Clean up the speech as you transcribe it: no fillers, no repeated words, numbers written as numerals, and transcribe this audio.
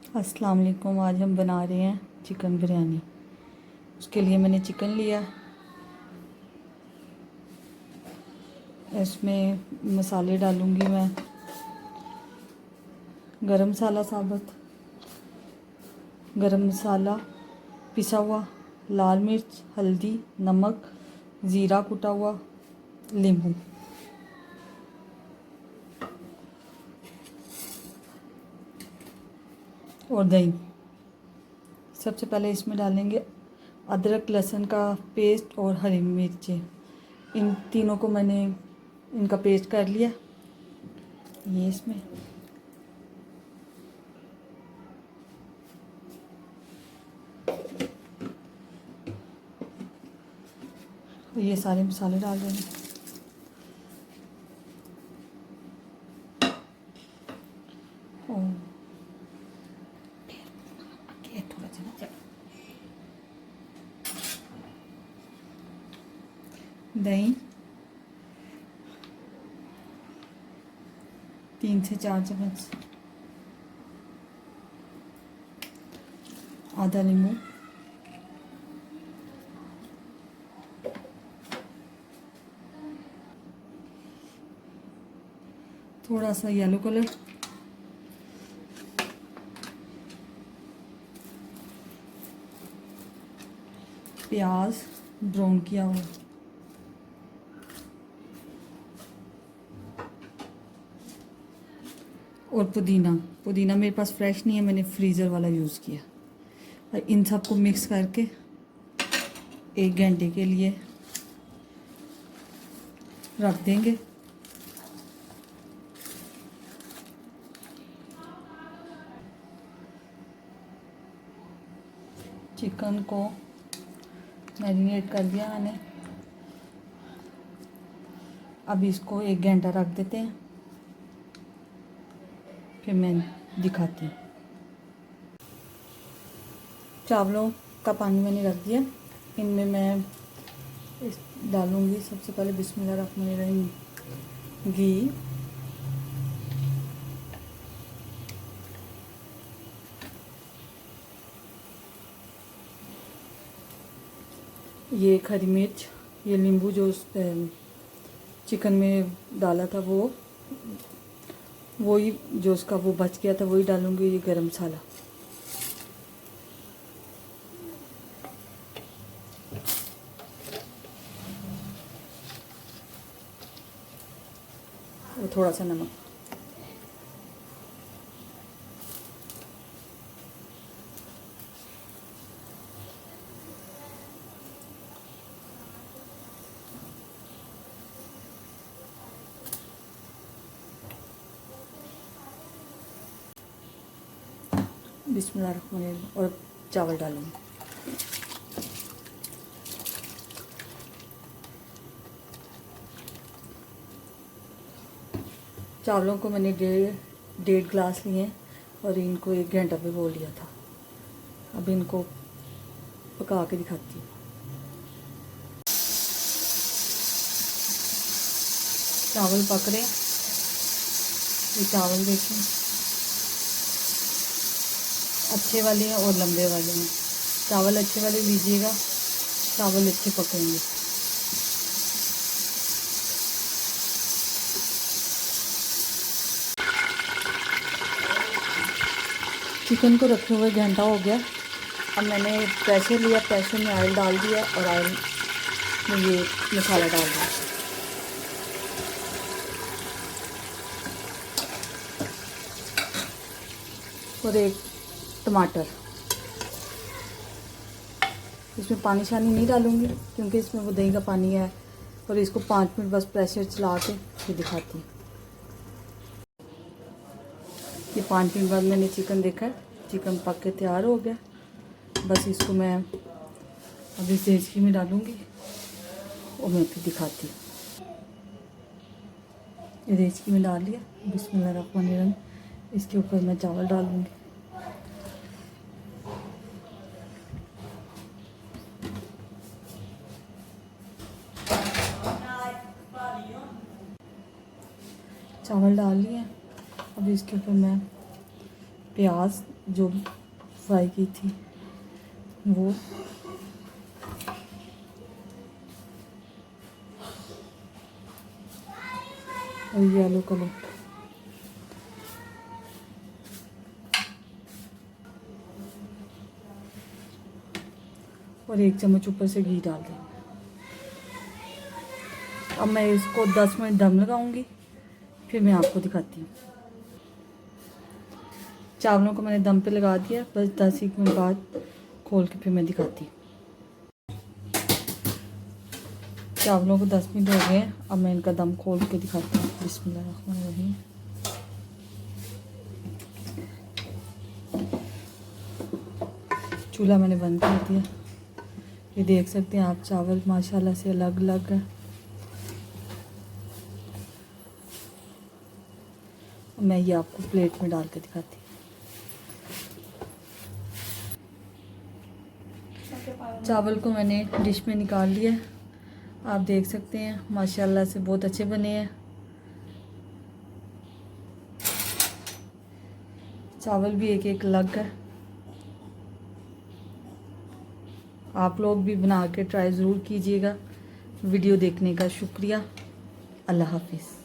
अस्सलाम वालेकुम। आज हम बना रहे हैं चिकन बिरयानी। उसके लिए मैंने चिकन लिया। इसमें मसाले डालूँगी मैं। गरम मसाला साबुत, गरम मसाला पिसा हुआ, लाल मिर्च, हल्दी, नमक, ज़ीरा कुटा हुआ, नींबू और दही। सबसे पहले इसमें डालेंगे अदरक लहसुन का पेस्ट और हरी मिर्चें। इन तीनों को मैंने इनका पेस्ट कर लिया। ये इसमें ये सारे मसाले डाल देंगे। और थोड़ा सा दही 3 से 4 चम्मच, आधा नींबू, थोड़ा सा येलो कलर, प्याज ब्राउन किया हुआ, और पुदीना मेरे पास फ्रेश नहीं है, मैंने फ्रीज़र वाला यूज़ किया। और इन सबको मिक्स करके 1 घंटे के लिए रख देंगे। चिकन को मैरिनेट कर दिया मैंने। अब इसको 1 घंटा रख देते हैं, फिर मैं दिखाती हूँ। चावलों का पानी मैंने रख दिया। इनमें मैं डालूँगी सबसे पहले बिस्मिल्लाहिर्रहमानिर्रहीम घी, ये हरी मिर्च, ये नींबू जो चिकन में डाला था वही जो उसका वो बच गया था वही डालूँगी। ये गरम मसाला, और थोड़ा सा नमक। बिस्मिल्लाहिर्रहमानिर्रहीम। और चावल डालूँगी। चावलों को मैंने डेढ़ गिलास लिए और इनको 1 घंटा भिगो लिया था। अब इनको पका के दिखाती हूँ। चावल पक रहे हैं। ये चावल देखें, अच्छे वाले हैं और लंबे वाले हैं। चावल अच्छे वाले लीजिएगा, चावल अच्छे पकेंगे। चिकन को रखे हुए घंटा हो गया। अब मैंने प्रेशर लिया, प्रेशर में ऑयल डाल दिया और ऑयल में ये मसाला डाल दिया। और 1 टमाटर। इसमें पानी शानी नहीं डालूँगी क्योंकि इसमें वो दही का पानी है। और इसको 5 मिनट बस प्रेशर चला के फिर दिखाती हूँ। ये 5 मिनट बाद मैंने चिकन देखा, चिकन पक के तैयार हो गया। बस इसको मैं अभी सेजकी में डालूँगी और मैं फिर दिखाती हूँ। ये रेजकी में डाल लिया। बिस्मिल्लाहिर्रहमानिर्रहीम। इसके ऊपर मैं चावल डालूँगी। चावल डाल लिए। अब इसके ऊपर मैं प्याज जो फ्राई की थी वो, और ये आलू कलर, और 1 चम्मच ऊपर से घी डाल देंगे। अब मैं इसको 10 मिनट दम लगाऊंगी, फिर मैं आपको दिखाती हूँ। चावलों को मैंने दम पे लगा दिया, बस 10 मिनट बाद खोल के फिर मैं दिखाती हूँ। चावलों को 10 मिनट हो गए हैं, अब मैं इनका दम खोल के दिखाती हूँ। बिस्मिल्लाहिर्रहमानिर्रहीम। चूल्हा मैंने बंद कर दिया। ये देख सकते हैं आप, चावल माशाल्लाह से अलग अलग है। मैं ये आपको प्लेट में डाल के दिखाती हूँ। चावल को मैंने डिश में निकाल लिया, आप देख सकते हैं माशाल्लाह से बहुत अच्छे बने हैं। चावल भी एक एक अलग है। आप लोग भी बना के ट्राई ज़रूर कीजिएगा। वीडियो देखने का शुक्रिया। अल्लाह हाफिज़।